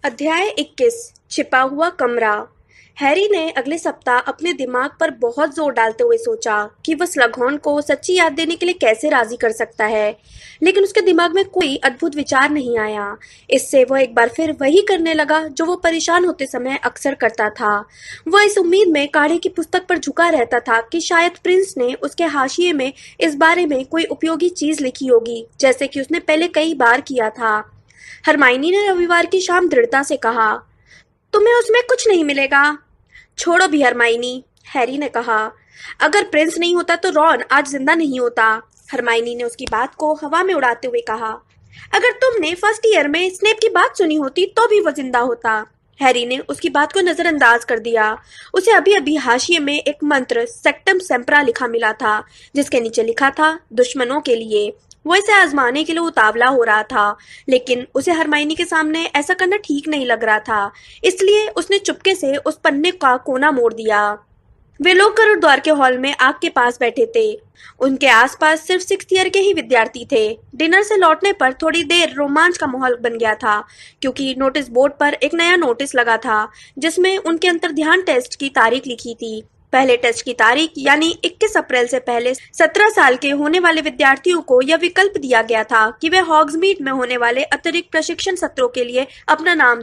अध्याय 21 छिपा हुआ कमरा। हैरी ने अगले सप्ताह अपने दिमाग पर बहुत जोर डालते हुए सोचा कि वह स्लगहॉर्न को सच्ची याद देने के लिए कैसे राजी कर सकता है, लेकिन उसके दिमाग में कोई अद्भुत विचार नहीं आया। इससे वह एक बार फिर वही करने लगा जो वो परेशान होते समय अक्सर करता था। वह इस उम्मीद में काढ़े की पुस्तक पर झुका रहता था कि शायद प्रिंस ने उसके हाशिए में इस बारे में कोई उपयोगी चीज लिखी होगी, जैसे कि उसने पहले कई बार किया था। हरमाइनी ने रविवार की शाम दृढ़ता से कहा, तुम्हें उसमें कुछ नहीं मिलेगा। छोड़ो भी हरमाइनी, हैरी ने कहा। अगर प्रिंस नहीं होता तो रॉन आज जिंदा नहीं होता। हरमाइनी ने उसकी बात को हवा में उड़ाते हुए कहा। अगर तुमने फर्स्ट ईयर में स्नेप की बात सुनी होती तो भी वो जिंदा होता। हैरी ने उसकी बात को नजरअंदाज कर दिया। उसे अभी अभी हाशिए में एक मंत्र सेक्टम सेम्परा लिखा मिला था, जिसके नीचे लिखा था दुश्मनों के लिए। वो इसे आजमाने के लिए उतावला हो रहा था, लेकिन उसे हरमाइनी के सामने ऐसा करना ठीक नहीं लग रहा था। इसलिए उसने चुपके से उस पन्ने का कोना मोड़ दिया। वे लोग गुरुद्वार के हॉल में आग के पास बैठे थे। उनके आसपास सिर्फ 6th ईयर के ही विद्यार्थी थे। डिनर से लौटने पर थोड़ी देर रोमांच का माहौल बन गया था, क्योंकि नोटिस बोर्ड पर एक नया नोटिस लगा था जिसमें उनके अंतर्ध्यान टेस्ट की तारीख लिखी थी। पहले टेस्ट की तारीख यानी 21 अप्रैल से पहले 17 साल के होने वाले विद्यार्थियों को यह विकल्प दिया गया था कि वे हॉग्समीड में होने वाले अतिरिक्त प्रशिक्षण सत्रों के लिए अपना नाम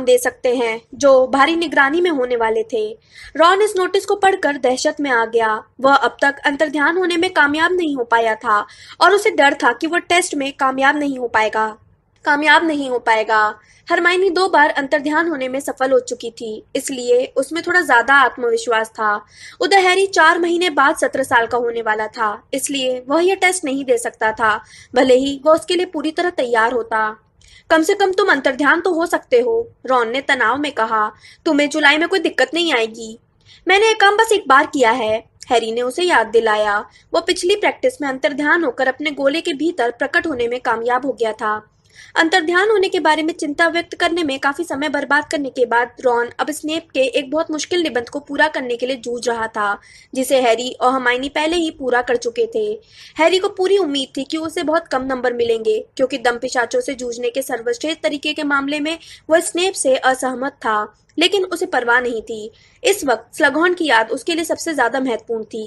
दे सकते हैं, जो भारी निगरानी में होने वाले थे। रॉन इस नोटिस को पढ़कर दहशत में आ गया। वह अब तक अंतर्ध्यान होने में कामयाब नहीं हो पाया था और उसे डर था कि वह टेस्ट में कामयाब नहीं हो पाएगा। हरमाइनी 2 बार अंतर्ध्यान होने में सफल हो चुकी थी, इसलिए उसमें थोड़ा ज्यादा आत्मविश्वास था। उधर हैरी 4 महीने बाद 17 साल का होने वाला था, इसलिए वह यह टेस्ट नहीं दे सकता था, भले ही वह उसके लिए पूरी तरह तैयार होता। कम से कम तुम अंतर्ध्यान तो हो सकते हो, रॉन ने तनाव में कहा। तुम्हें जुलाई में कोई दिक्कत नहीं आएगी। मैंने ये काम बस एक बार किया है, हैरी ने उसे याद दिलाया। वो पिछली प्रैक्टिस में अंतर्ध्यान होकर अपने गोले के भीतर प्रकट होने में कामयाब हो गया था। अंतर्ध्यान होने के बारे में चिंता व्यक्त करने में काफी समय बर्बाद करने के बाद रॉन अब स्नेप के एक बहुत मुश्किल निबंध को पूरा करने के लिए जूझ रहा था, जिसे हैरी और हरमाइनी पहले ही पूरा कर चुके थे। हैरी को पूरी उम्मीद थी कि उसे बहुत कम नंबर मिलेंगे, क्योंकि दम पिशाचों से जूझने के सर्वश्रेष्ठ तरीके के मामले में वह स्नेप से असहमत था, लेकिन उसे परवाह नहीं थी। इस वक्त स्लगहॉर्न की याद उसके लिए सबसे ज्यादा महत्वपूर्ण थी।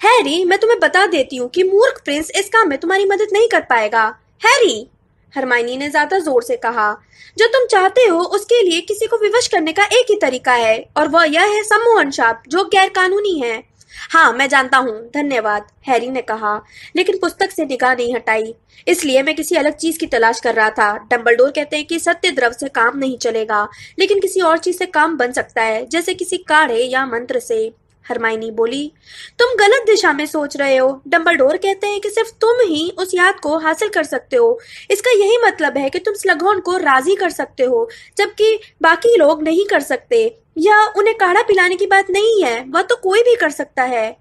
हैरी, मैं तुम्हें बता देती हूँ कि मूर्ख प्रिंस इस काम में तुम्हारी मदद नहीं कर पाएगा। हैरी, हरमाइनी ने ज्यादा जोर से कहा। जो तुम चाहते हो उसके लिए किसी को विवश करने का एक ही तरीका है, और वह यह है सम्मोहन शाप, जो गैर कानूनी है। हाँ, मैं जानता हूँ, धन्यवाद, हैरी ने कहा, लेकिन पुस्तक से निगाह नहीं हटाई। इसलिए मैं किसी अलग चीज की तलाश कर रहा था। डंबलडोर कहते हैं कि सत्य द्रव से काम नहीं चलेगा, लेकिन किसी और चीज से काम बन सकता है, जैसे किसी काढ़े या मंत्र से। हरमाइनी बोली, तुम गलत दिशा में सोच रहे हो। डंबलडोर कहते हैं कि सिर्फ तुम ही उस याद को हासिल कर सकते हो। इसका यही मतलब है कि तुम स्लगहॉर्न को राजी कर सकते हो, जबकि बाकी लोग नहीं कर सकते। यह उन्हें काढ़ा पिलाने की बात नहीं है, वह तो कोई भी कर सकता है।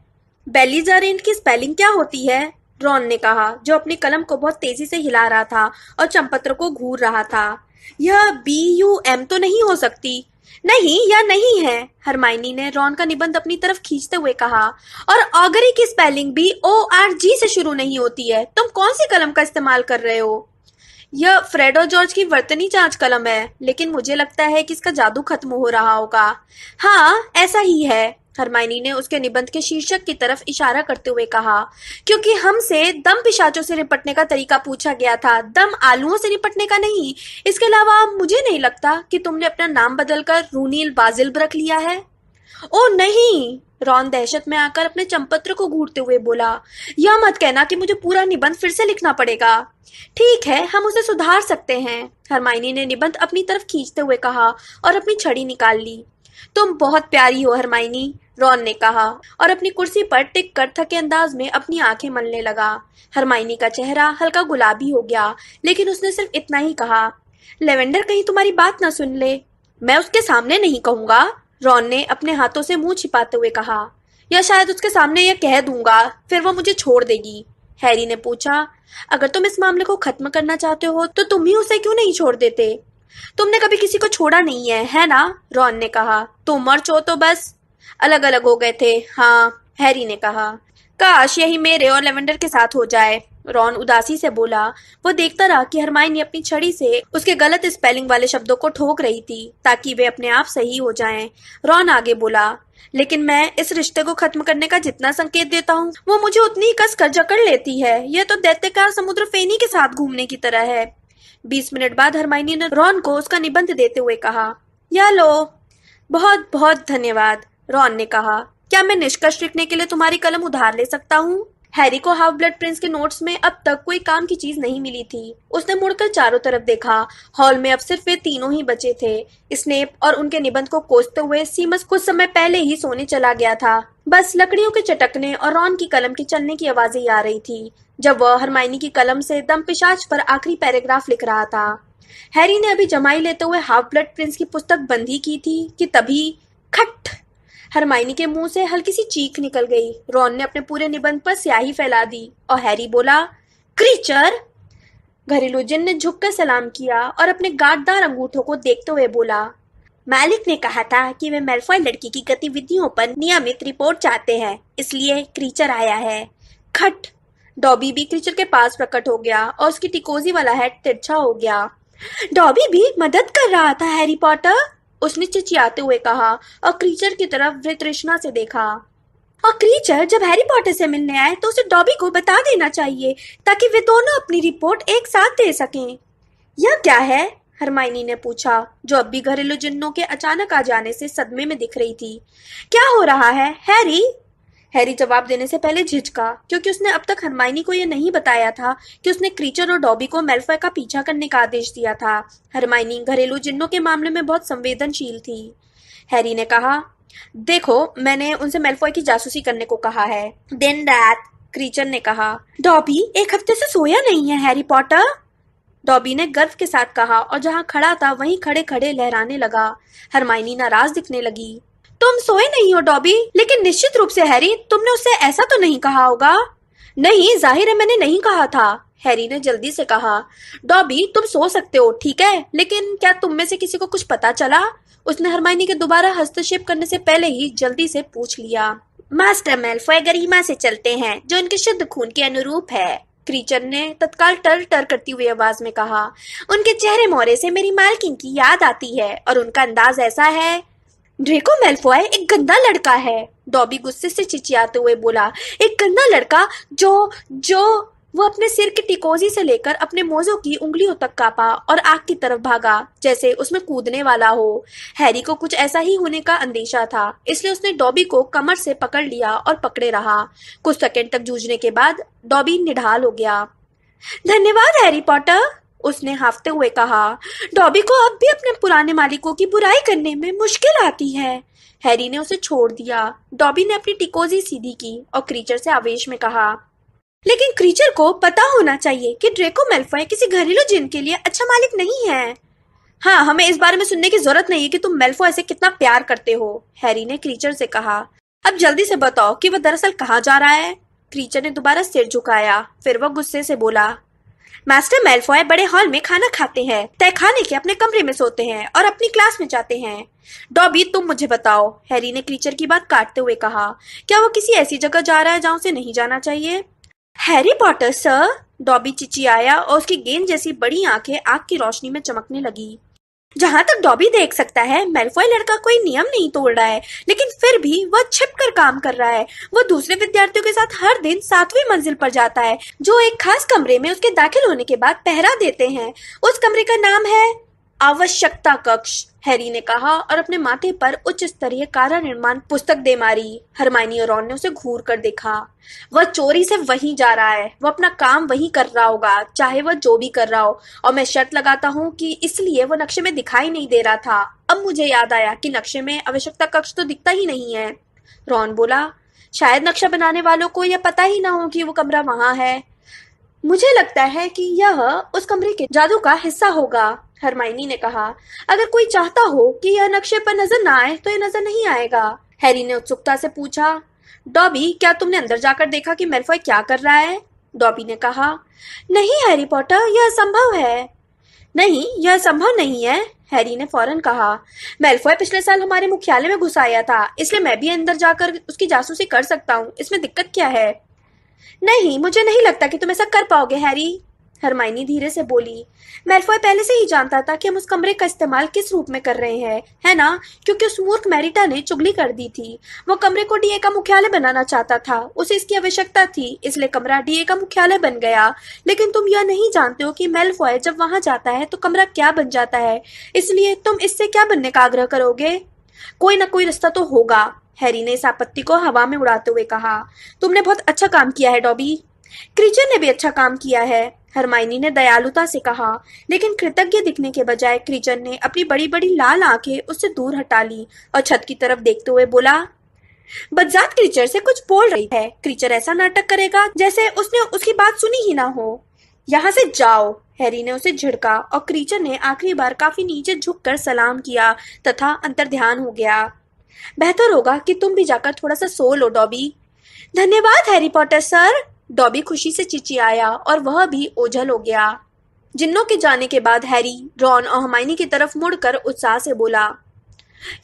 बेलिजारेंट की स्पेलिंग क्या होती है? रॉन ने कहा, जो अपनी कलम को बहुत तेजी से हिला रहा था और चंपत्र को घूर रहा था। यह BUM तो नहीं हो सकती? नहीं या नहीं है, हरमाइनी ने रॉन का निबंध अपनी तरफ खींचते हुए कहा। और ऑगरी की स्पेलिंग भी ORG से शुरू नहीं होती है। तुम कौन सी कलम का इस्तेमाल कर रहे हो? यह फ्रेड और जॉर्ज की वर्तनी जांच कलम है, लेकिन मुझे लगता है कि इसका जादू खत्म हो रहा होगा। हाँ, ऐसा ही है, हरमाइनी ने उसके निबंध के शीर्षक की तरफ इशारा करते हुए कहा, क्योंकि हमसे दम पिशाचों से निपटने का तरीका पूछा गया था, दम आलुओं से निपटने का नहीं। इसके अलावा मुझे नहीं लगता कि तुमने अपना नाम बदलकर रूनील बाजिल्ब रख लिया है। ओ नहीं, रॉन दहशत में आकर अपने चंपत्र को घूरते हुए बोला। यह मत कहना कि मुझे पूरा निबंध फिर से लिखना पड़ेगा। ठीक है, हम उसे सुधार सकते हैं, हरमाइनी ने निबंध अपनी तरफ खींचते हुए कहा और अपनी छड़ी निकाल ली। तुम बहुत प्यारी हो हरमाइनी, रॉन ने कहा और अपनी कुर्सी पर टिक कर थके अंदाज में अपनी आंखें मलने लगा। हरमाइनी का चेहरा हल्का गुलाबी हो गया, लेकिन उसने सिर्फ इतना ही कहा, लेवेंडर कहीं तुम्हारी बात ना सुन ले। मैं उसके सामने नहीं कहूंगा, रॉन ने अपने हाथों से मुंह छिपाते हुए कहा। या शायद उसके सामने यह कह दूंगा, फिर वो मुझे छोड़ देगी। हैरी ने पूछा, अगर तुम इस मामले को खत्म करना चाहते हो तो तुम ही उसे क्यों नहीं छोड़ देते? तुमने कभी किसी को छोड़ा नहीं है ना? रॉन ने कहा। तुम और चो तो बस अलग अलग हो गए थे। हाँ, हैरी ने कहा। काश यही मेरे और लेवेंडर के साथ हो जाए। रॉन उदासी से बोला। वो देखता रहा कि हरमाइनी अपनी छड़ी से उसके गलत स्पेलिंग वाले शब्दों को ठोक रही थी ताकि वे अपने आप सही हो जाएं। रॉन आगे बोला, लेकिन मैं इस रिश्ते को खत्म करने का जितना संकेत देता हूँ वो मुझे उतनी ही कस कर जकड़ लेती है। यह तो दैत्याकार समुद्र फेनी के साथ घूमने की तरह है। 20 मिनट बाद हरमाइनी ने रॉन को उसका निबंध देते हुए कहा, यह लो। बहुत बहुत धन्यवाद, रॉन ने कहा। क्या मैं निष्कर्ष लिखने के लिए तुम्हारी कलम उधार ले सकता हूँ? हैरी को हाफ ब्लड प्रिंस के नोट्स में अब तक कोई काम की चीज नहीं मिली थी। उसने मुड़कर चारों तरफ देखा। हॉल में अब सिर्फ वे तीनों ही बचे थे। स्नेप और उनके निबंध को कोसते हुए सीमस कुछ समय पहले ही सोने चला गया था। बस लकड़ियों के चटकने और रॉन की कलम के चलने की आवाजें आ रही थी जब वह हरमाइनी की कलम से दम पिशाच पर आखिरी पैराग्राफ लिख रहा था। हैरी ने अभी जमाई लेते हुए हाफ ब्लड प्रिंस की पुस्तक बंद ही की थी कि तभी खट, हरमाइनी के मुंह से हल्की सी चीख निकल गई। रॉन ने अपने पूरे निबंध पर स्याही फैला दी और हैरी बोला, क्रीचर। घरेलू जिन ने झुककर सलाम किया और अपने गांठदार अंगूठों को देखते हुए बोला, मालिक ने कहा था कि वे मेलफॉय लड़की की गतिविधियों पर नियमित रिपोर्ट चाहते हैं, इसलिए क्रीचर आया है। खट, डॉबी भी क्रीचर के पास प्रकट हो गया और उसकी टिकोजी वाला हेड तिरछा हो गया। डॉबी भी मदद कर रहा था हैरी पॉटर, उसने चिचियाते हुए कहा और क्रीचर की तरफ वृतृष्णा से देखा। और क्रीचर जब हैरी पॉटर से मिलने आए तो उसे डॉबी को बता देना चाहिए ताकि वे दोनों अपनी रिपोर्ट एक साथ दे सकें। यह क्या है? हरमाइनी ने पूछा, जो अब भी घरेलू जिन्नों के अचानक आ जाने से सदमे में दिख रही थी। क्या हो रहा है हैरी? हैरी जवाब देने से पहले झिझका क्योंकि उसने अब तक हरमाइनी को यह नहीं बताया था कि उसने क्रीचर और डॉबी को मेलफॉय का पीछा करने का आदेश दिया था। हरमाइनी घरेलू जिन्नों के मामले में बहुत संवेदनशील थी। हैरी ने कहा, देखो, मैंने उनसे मेलफॉय की जासूसी करने को कहा है। दिन रात, क्रीचर ने कहा। डॉबी एक हफ्ते से सोया नहीं है हैरी पॉटर, डॉबी ने गर्व के साथ कहा और जहां खड़ा था वहीं खड़े खड़े लहराने लगा। हरमाइनी नाराज दिखने लगी। तुम सोए नहीं हो डॉबी, लेकिन निश्चित रूप से हैरी, तुमने उससे ऐसा तो नहीं कहा होगा। नहीं, जाहिर है मैंने नहीं कहा था, हैरी ने जल्दी से कहा। डॉबी, तुम सो सकते हो, ठीक है, लेकिन क्या तुम में से किसी को कुछ पता चला? उसने हरमाइनी के दोबारा हस्तक्षेप करने से पहले ही जल्दी से पूछ लिया। मास्टर मेलफॉय गरिमा से चलते हैं, जो उनके शुद्ध खून के अनुरूप है, क्रीचर ने तत्काल टर टर करती हुई आवाज में कहा। उनके चेहरे मोहरे से मेरी मालकिन की याद आती है और उनका अंदाज ऐसा है। ड्रेको मेलफॉय एक गंदा लड़का है, डॉबी गुस्से से चिचियाते हुए बोला। एक गंदा लड़का जो वो अपने सिर की टिकोजी से लेकर अपने मोजों की उंगलियों तक कांपा और आग की तरफ भागा जैसे उसमें कूदने वाला हो। हैरी को कुछ ऐसा ही होने का अंदेशा था, इसलिए उसने डॉबी को कमर से पकड़ लिया और पकड़े रहा। कुछ सेकंड तक जूझने के बाद डॉबी निढाल हो गया। धन्यवाद हैरी पॉटर, उसने हाफते हुए कहा। डॉबी को अब भी अपने पुराने मालिकों की बुराई करने में मुश्किल आती है। हैरी ने उसे छोड़ दिया। डॉबी ने अपनी टिकोजी सीधी की और क्रीचर से आवेश में कहा, लेकिन क्रीचर को पता होना चाहिए कि ड्रेको मेलफॉय किसी घरेलू जिन के लिए अच्छा मालिक नहीं है। हाँ, हमें इस बारे में सुनने की जरूरत नहीं है कि तुम मेलफॉय से कितना प्यार करते हो, हैरी ने क्रीचर से कहा। अब जल्दी से बताओ कि वह दरअसल कहाँ जा रहा है। क्रीचर ने दोबारा सिर झुकाया, फिर वह गुस्से से बोला, मास्टर मेलफॉय बड़े हॉल में खाना खाते हैं, तहखाने के अपने कमरे में सोते हैं और अपनी क्लास में जाते हैं। डॉबी, तुम मुझे बताओ, हैरी ने क्रीचर की बात काटते हुए कहा। क्या वो किसी ऐसी जगह जा रहा है जहां उसे नहीं जाना चाहिए? हैरी पॉटर सर, डॉबी चिचियाया और उसकी गेंद जैसी बड़ी आंखें आग की रोशनी में चमकने लगी। जहां तक डॉबी देख सकता है, मेलफॉय लड़का कोई नियम नहीं तोड़ रहा है, लेकिन फिर भी वह छिपकर काम कर रहा है। वो दूसरे विद्यार्थियों के साथ हर दिन 7वीं मंजिल पर जाता है, जो एक खास कमरे में उसके दाखिल होने के बाद पहरा देते हैं। उस कमरे का नाम है आवश्यकता कक्ष, हैरी ने कहा और अपने माथे पर उच्च स्तरीय कार्य निर्माण पुस्तक दे मारी। हरमाइनी और रॉन ने उसे घूर कर देखा। वह चोरी से वहीं जा रहा है, वह अपना काम वहीं कर रहा होगा, चाहे वह जो भी कर रहा हो, और मैं शर्त लगाता हूँ कि इसलिए वो नक्शे में दिखाई नहीं दे रहा था। अब मुझे याद आया कि नक्शे में आवश्यकता कक्ष तो दिखता ही नहीं है। रॉन बोला, शायद नक्शा बनाने वालों को यह पता ही ना हो कि वो कमरा वहां है। मुझे लगता है कि यह उस कमरे के जादू का हिस्सा होगा, हरमाइनी ने कहा। अगर कोई चाहता हो कि यह नक्शे पर नजर ना आए तो यह नजर नहीं आएगा। हैरी ने उत्सुकता से पूछा, डॉबी, क्या तुमने अंदर जाकर देखा कि मेलफॉय क्या कर रहा है? डॉबी ने कहा, नहीं हैरी पॉटर, यह संभव है। नहीं, यह संभव नहीं है, हैरी ने फौरन कहा। मेलफॉय पिछले साल हमारे मुख्यालय में घुस आया था, इसलिए मैं भी अंदर जाकर उसकी जासूसी कर सकता हूँ। इसमें दिक्कत क्या है? नहीं, मुझे नहीं लगता कि तुम ऐसा कर पाओगे हैरी, हरमाइनी धीरे से बोली। मैल्फॉय पहले से ही जानता था कि हम उस कमरे का इस्तेमाल किस रूप में कर रहे हैं, है ना? क्योंकि उस मूर्ख मैरिटा ने चुगली कर दी थी। वो कमरे को डीए का मुख्यालय बनाना चाहता था, उसे इसकी आवश्यकता थी, इसलिए कमरा डीए का मुख्यालय बन गया। लेकिन तुम यह नहीं जानते हो कि मैल्फॉय जब वहां जाता है तो कमरा क्या बन जाता है, इसलिए तुम इससे क्या बनने का आग्रह करोगे? कोई ना कोई रास्ता तो होगा, हैरी ने इस आपत्ति को हवा में उड़ाते हुए कहा। तुमने बहुत अच्छा काम किया है डॉबी। क्रीचर ने भी अच्छा काम किया है, हरमाइनी ने दयालुता से कहा। लेकिन कृतज्ञ दिखने के बजाय क्रीचर ने अपनी बड़ी बड़ी लाल आंखें उससे दूर हटा ली और छत की तरफ देखते हुए बोला, बदजात क्रीचर से कुछ बोल रही है। क्रीचर ऐसा नाटक करेगा जैसे उसने उसकी बात सुनी ही ना हो। यहाँ से जाओ, हैरी ने उसे झिड़का और क्रीचर ने आखिरी बार काफी नीचे झुककर सलाम किया तथा अंतर्ध्यान हो गया। बेहतर होगा कि तुम भी जाकर थोड़ा सा सो लो डॉबी। धन्यवाद हैरी पॉटर सर, डॉबी खुशी से चिचियाया और वह भी ओझल हो गया। जिन्नों के जाने के बाद हैरी, रॉन और हरमाइनी की तरफ मुड़कर उत्साह से बोला,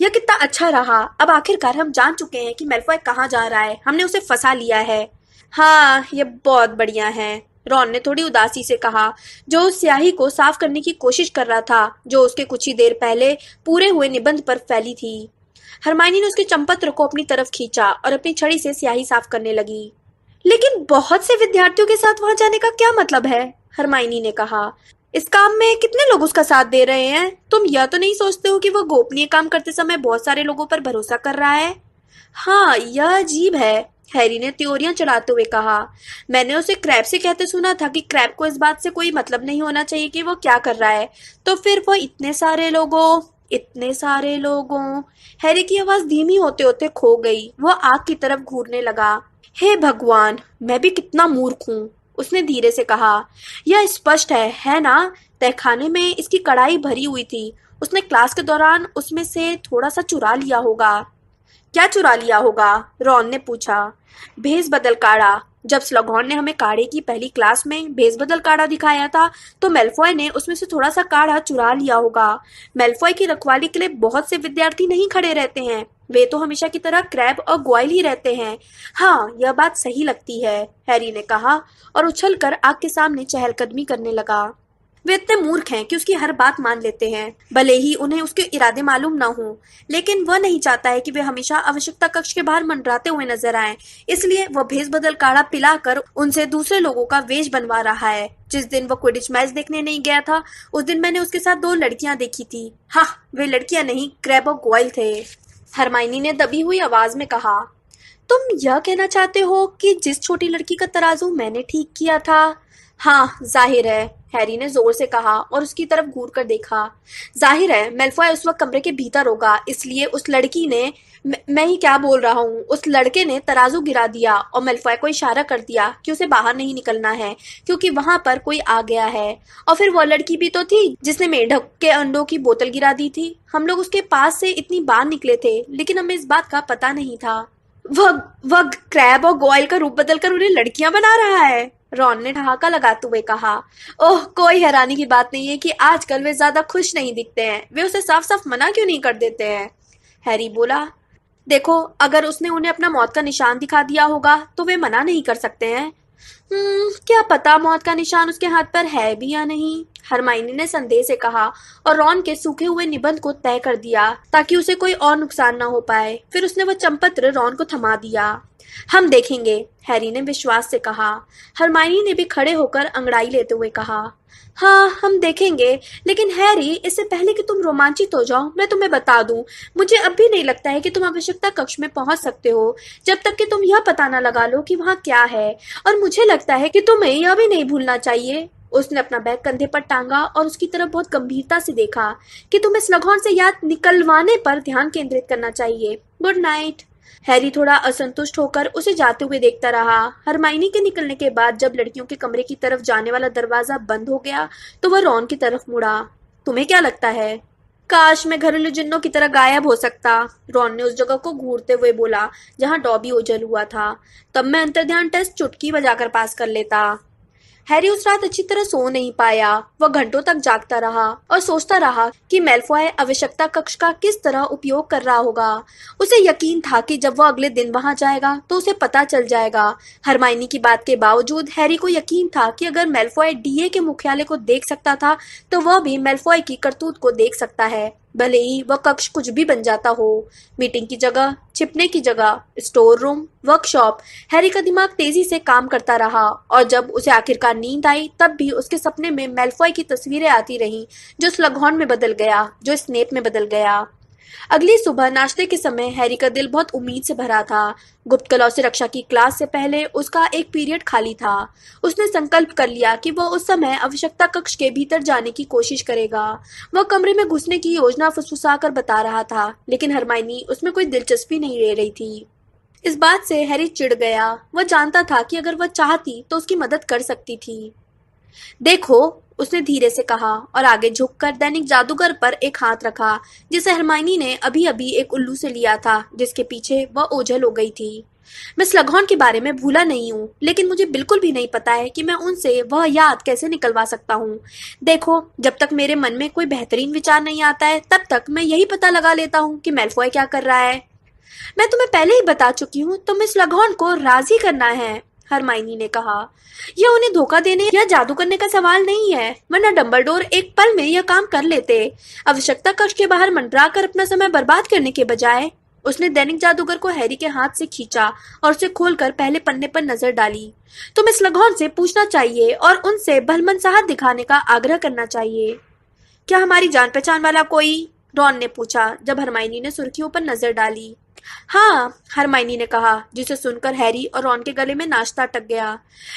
यह कितना अच्छा रहा। अब आखिरकार हम जान चुके हैं कि मैल्फॉय कहाँ जा रहा है। हमने उसे फंसा लिया है। हाँ, यह बहुत बढ़िया है, रॉन ने थोड़ी उदासी से कहा, जो उस स्याही को साफ करने की कोशिश कर रहा था जो उसके कुछ ही देर पहले पूरे हुए निबंध पर फैली थी। हरमाइनी ने उसके चंपत्र को अपनी तरफ खींचा और अपनी छड़ी से स्याही साफ करने लगी। लेकिन बहुत से विद्यार्थियों के साथ वहां जाने का क्या मतलब है, हरमाइनी ने कहा। इस काम में कितने लोग उसका साथ दे रहे हैं? तुम यह तो नहीं सोचते हो कि वह गोपनीय काम करते समय बहुत सारे लोगों पर भरोसा कर रहा है? हाँ, यह अजीब है, हैरी ने त्योरियां चढ़ाते हुए कहा। मैंने उसे क्रैब से कहते सुना था कि क्रैब को इस बात से कोई मतलब नहीं होना चाहिए कि वो क्या कर रहा है, तो फिर वह इतने सारे लोगों। हैरी की आवाज धीमी होते होते खो गई। वह आग की तरफ घूरने लगा। हे भगवान, मैं भी कितना मूर्ख हूँ, उसने धीरे से कहा। यह स्पष्ट है ना? तहखाने में इसकी कड़ाई भरी हुई थी। उसने क्लास के दौरान उसमें से थोड़ा सा चुरा लिया होगा। क्या चुरा लिया होगा? रॉन ने पूछा। भेस बदल काढ़ा। जब स्लगॉन ने हमें काढ़े की पहली क्लास में भेस बदल काढ़ा दिखाया था तो मेल्फॉय ने उसमें से थोड़ा सा काढ़ा चुरा लिया होगा। मेल्फॉय की रखवाली के लिए बहुत से विद्यार्थी नहीं खड़े रहते हैं, वे तो हमेशा की तरह क्रैब और ग्वाइल ही रहते हैं। हाँ, यह बात सही लगती है, हैरी ने कहा और उछलकर आग के सामने चहलकदमी करने लगा। वे इतने मूर्ख हैं कि उसकी हर बात मान लेते हैं, भले ही उन्हें उसके इरादे मालूम ना हो। लेकिन वह नहीं चाहता है कि वे हमेशा आवश्यकता कक्ष के बाहर मंडराते हुए नजर आएं, इसलिए वह भेस बदल काढ़ा पिलाकर उनसे दूसरे लोगों का वेश बनवा रहा है। जिस दिन वह क्विडिच मैच देखने नहीं गया था, उस दिन मैंने उसके साथ 2 लड़कियां देखी थी। हाँ, वे लड़कियां नहीं, क्रैब और ग्वाइल थे, हरमाइनी ने दबी हुई आवाज में कहा। तुम यह कहना चाहते हो कि जिस छोटी लड़की का तराजू मैंने ठीक किया था? हाँ, जाहिर है, हैरी ने जोर से कहा और उसकी तरफ घूर कर देखा। जाहिर है मेल्फॉय उस वक्त कमरे के भीतर होगा, इसलिए उस लड़की ने मैं ही क्या बोल रहा हूँ, उस लड़के ने तराजू गिरा दिया और मेल्फॉय को इशारा कर दिया कि उसे बाहर नहीं निकलना है क्योंकि वहां पर कोई आ गया है। और फिर वो लड़की भी तो थी जिसने मेढक के अंडों की बोतल गिरा दी थी। हम लोग उसके पास से इतनी बार निकले थे, लेकिन हमें इस बात का पता नहीं था। वह क्रैब और गोयल का रूप बदलकर उन्हें लड़कियां बना रहा है, रॉन ने ठहाका लगाते हुए कहा। ओह, कोई हैरानी की बात नहीं है कि आजकल वे ज्यादा खुश नहीं दिखते हैं। वे उसे साफ साफ मना क्यों नहीं कर देते हैं? हैरी बोला। देखो, अगर उसने उन्हें अपना मौत का निशान दिखा दिया होगा तो वे मना नहीं कर सकते हैं। क्या पता मौत का निशान उसके हाथ पर है भी या नहीं, हरमाइनी ने संदेह से कहा और रॉन के सूखे हुए निबंध को तय कर दिया ताकि उसे कोई और नुकसान न हो पाए। फिर उसने वह चंपत्र रॉन को थमा दिया। हम देखेंगे, हैरी ने विश्वास से कहा। हरमाइनी ने भी खड़े होकर अंगड़ाई लेते हुए कहा। हाँ, हम देखेंगे, लेकिन हैरी, इससे पहले कि तुम रोमांचित हो जाओ, मैं तुम्हें बता दूं, मुझे अब भी नहीं लगता है कि तुम आवश्यकता कक्ष में पहुंच सकते हो जब तक कि तुम यह पता न लगा लो कि वहां क्या है। और मुझे लगता है कि तुम्हें यह भी नहीं भूलना चाहिए। उसने अपना बैग कंधे पर टांगा और उसकी तरफ बहुत गंभीरता से देखा कि तुम्हें स्लगॉन से याद निकलवाने पर ध्यान केंद्रित करना चाहिए। Good night. हैरी थोड़ा असंतुष्ट होकर उसे जाते हुए देखता रहा। हरमाइनी के निकलने के बाद जब लड़कियों के कमरे की तरफ जाने वाला दरवाजा बंद हो गया तो वह रॉन की तरफ मुड़ा। तुम्हें क्या लगता है? काश मैं घरेलू जिन्नों की तरह गायब हो सकता, रॉन ने उस जगह को घूरते हुए बोला जहां डॉबी ओझल हुआ था। तब मैं अंतर्ध्यान टेस्ट चुटकी बजाकर पास कर लेता। हैरी उस रात अच्छी तरह सो नहीं पाया। वह घंटों तक जागता रहा और सोचता रहा कि मैल्फॉय आवश्यकता कक्ष का किस तरह उपयोग कर रहा होगा। उसे यकीन था कि जब वह अगले दिन वहां जाएगा तो उसे पता चल जाएगा। हरमाइनी की बात के बावजूद हैरी को यकीन था कि अगर मैल्फॉय डीए के मुख्यालय को देख सकता था तो वह भी मैल्फॉय की करतूत को देख सकता है, भले ही वह कक्ष कुछ भी बन जाता हो। मीटिंग की जगह, छिपने की जगह, स्टोर रूम, वर्कशॉप। हैरी का दिमाग तेजी से काम करता रहा और जब उसे आखिरकार नींद आई तब भी उसके सपने में मैल्फॉय की तस्वीरें आती रहीं, जो स्लगहॉर्न में बदल गया, जो स्नेप में बदल गया। अगली सुबह नाश्ते के समय हैरी का दिल बहुत उम्मीद से भरा था। गुप्त कला से रक्षा की क्लास से पहले उसका एक पीरियड खाली था। उसने संकल्प कर लिया कि वह उस समय आवश्यकता कक्ष के भीतर जाने की कोशिश करेगा। वह कमरे में घुसने की योजना फुसफुसाकर बता रहा था, लेकिन हरमाइनी उसमें कोई दिलचस्पी नहीं ले रही थी। इस बात से हैरी चिढ़ गया। वह जानता था कि अगर वह चाहती तो उसकी मदद कर सकती थी। देखो, उसने धीरे से कहा और आगे झुककर दैनिक जादूगर पर एक हाथ रखा, जिसे हरमाइनी ने अभी अभी एक उल्लू से लिया था, जिसके पीछे वह ओझल हो गई थी। मैं स्लगहॉर्न के बारे में भूला नहीं हूँ, लेकिन मुझे बिल्कुल भी नहीं पता है कि मैं उनसे वह याद कैसे निकलवा सकता हूँ। देखो, जब तक मेरे मन में कोई बेहतरीन विचार नहीं आता है तब तक मैं यही पता लगा लेता हूँ कि मैल्फॉय क्या कर रहा है। मैं तुम्हें पहले ही बता चुकी हूँ, तुम्हें स्लगहॉर्न को राजी करना है, हरमाइनी ने कहा। यह उन्हें धोखा देने या जादू करने का सवाल नहीं है, वरना डंबलडोर एक पल में यह काम कर लेते। आवश्यकता कक्ष के बाहर मंडरा कर अपना समय बर्बाद करने के बजाय। उसने दैनिक जादूगर को हैरी के हाथ से खींचा और उसे खोलकर पहले पन्ने पर नजर डाली। तुम्हें स्लगहॉर्न से पूछना चाहिए और उनसे भलमनसाहत दिखाने का आग्रह करना चाहिए। क्या हमारी जान पहचान वाला कोई? रॉन ने पूछा जब हरमाइनी ने सुर्खियों पर नजर डाली। हाँ, हरमाइनी ने कहा, जिसे सुनकर हैरी और रॉन के गले में नाश्ता अटक गया।